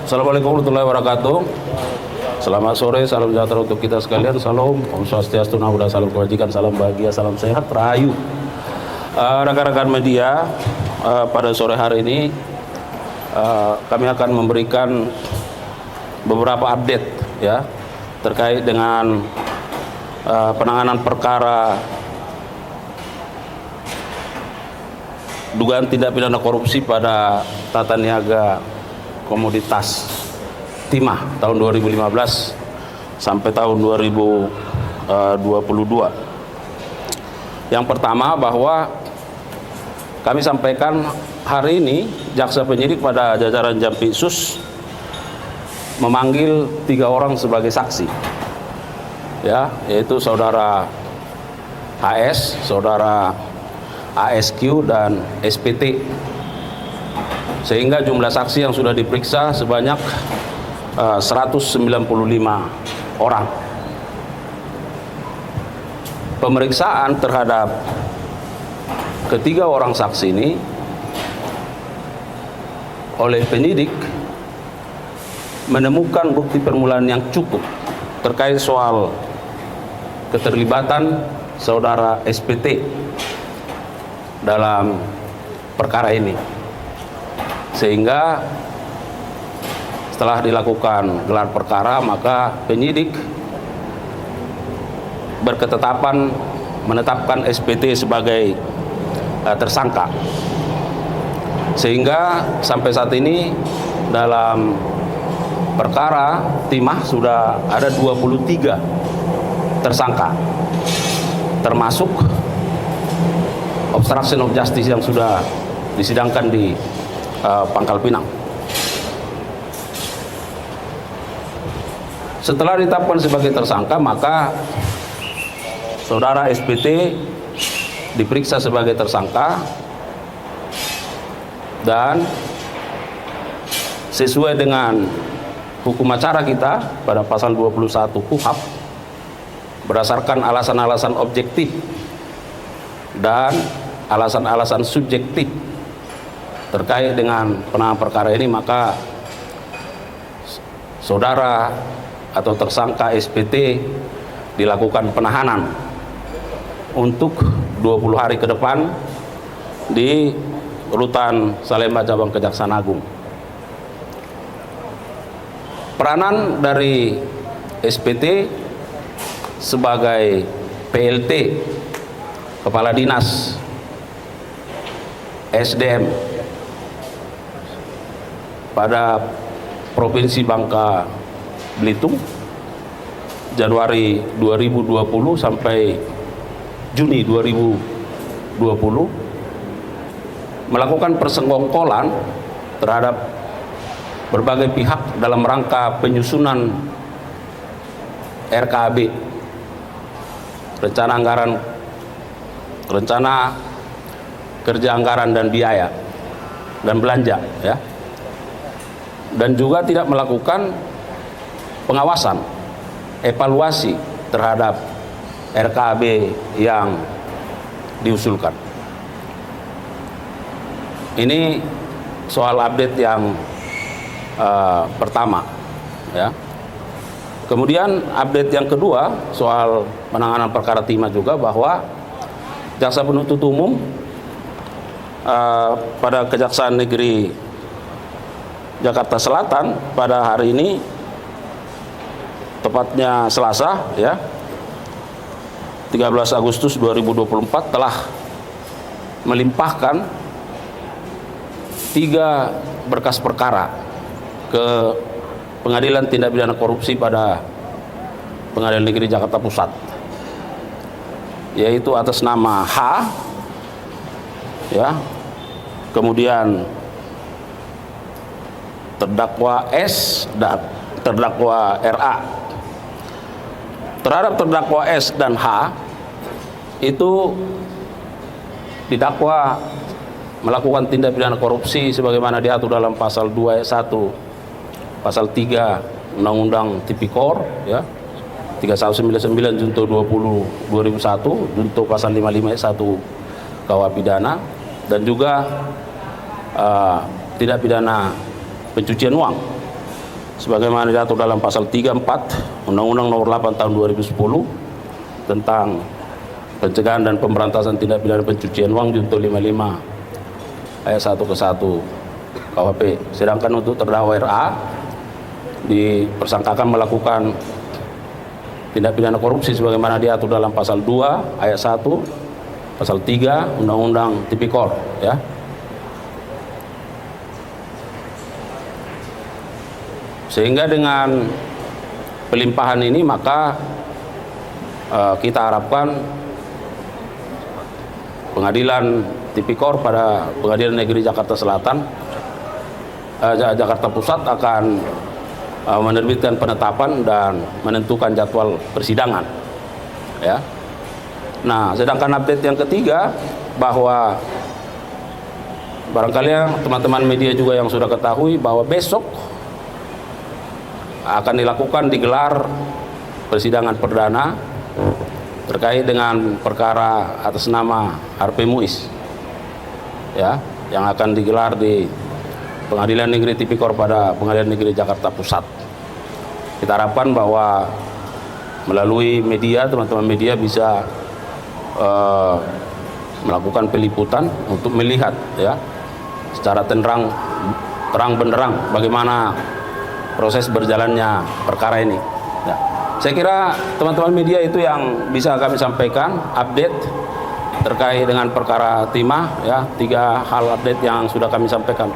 Assalamualaikum warahmatullahi wabarakatuh. Selamat sore, salam sejahtera untuk kita sekalian. Salam, Om Swastiastu, Namo Buddhaya, salam kebajikan, salam bahagia, salam sehat, rahayu. Rekan-rekan media, pada sore hari ini kami akan memberikan beberapa update ya terkait dengan penanganan perkara dugaan tindak pidana korupsi pada tata niaga komoditas timah tahun 2015 sampai tahun 2022. Yang pertama, bahwa kami sampaikan hari ini jaksa penyidik pada jajaran Jampitsus memanggil 3 orang sebagai saksi, ya, yaitu saudara HS, saudara ASQ dan SPT, sehingga jumlah saksi yang sudah diperiksa sebanyak 195 orang. Pemeriksaan terhadap ketiga orang saksi ini oleh penyidik menemukan bukti permulaan yang cukup terkait soal keterlibatan saudara SPT dalam perkara ini, sehingga setelah dilakukan gelar perkara maka penyidik berketetapan menetapkan SPT sebagai tersangka, sehingga sampai saat ini dalam perkara timah sudah ada 23 tersangka, termasuk obstruction of justice yang sudah disidangkan di Pangkal Pinang. Setelah ditetapkan sebagai tersangka, maka saudara SPT diperiksa sebagai tersangka dan sesuai dengan hukum acara kita pada pasal 21 KUHP, berdasarkan alasan-alasan objektif dan alasan-alasan subjektif terkait dengan penanganan perkara ini, maka saudara atau tersangka SPT dilakukan penahanan untuk 20 hari ke depan di Rutan Salemba Cabang Kejaksaan Agung. Peranan dari SPT sebagai PLT, Kepala Dinas SDM pada Provinsi Bangka Belitung Januari 2020 sampai Juni 2020, melakukan persenggokolan terhadap berbagai pihak dalam rangka penyusunan RKAB, rencana kerja anggaran dan biaya dan belanja, ya, dan juga tidak melakukan pengawasan, evaluasi terhadap RKAB yang diusulkan. Ini soal update yang pertama, ya. Kemudian update yang kedua soal penanganan perkara timah juga, bahwa jaksa penuntut umum pada Kejaksaan Negeri Jakarta Selatan pada hari ini, tepatnya Selasa, ya, 13 Agustus 2024, telah melimpahkan 3 berkas perkara ke Pengadilan Tindak Pidana Korupsi pada Pengadilan Negeri Jakarta Pusat, yaitu atas nama H, ya, kemudian terdakwa S dan terdakwa RA. Terhadap terdakwa S dan H itu didakwa melakukan tindak pidana korupsi sebagaimana diatur dalam pasal 2 ayat 1, pasal 3 Undang-Undang Tipikor, ya, 3199 junto 20 2001, junto pasal 55 ayat 1 KUH pidana, dan juga tindak pidana pencucian uang sebagaimana diatur dalam pasal 34 Undang-Undang Nomor 8 Tahun 2010 tentang pencegahan dan pemberantasan tindak pidana pencucian uang junto 55 ayat 1 ke 1 KUHP. Sedangkan untuk terdakwa RA dipersangkakan melakukan tindak pidana korupsi sebagaimana diatur dalam pasal 2 ayat 1, pasal 3 Undang-Undang Tipikor, ya. Sehingga dengan pelimpahan ini maka kita harapkan Pengadilan Tipikor pada Pengadilan Negeri Jakarta Selatan, Jakarta Pusat akan menerbitkan penetapan dan menentukan jadwal persidangan, ya. Nah, sedangkan update yang ketiga bahwa barangkali teman-teman media juga yang sudah ketahui bahwa besok akan digelar persidangan perdana terkait dengan perkara atas nama Harvey Muiz, ya, yang akan digelar di Pengadilan Negeri Tipikor pada Pengadilan Negeri Jakarta Pusat. Kita harapkan bahwa melalui media, teman-teman media bisa melakukan peliputan untuk melihat, ya, secara terang benderang bagaimana proses berjalannya perkara ini, ya. Saya kira teman-teman media itu yang bisa kami sampaikan update terkait dengan perkara timah, ya, 3 hal update yang sudah kami sampaikan.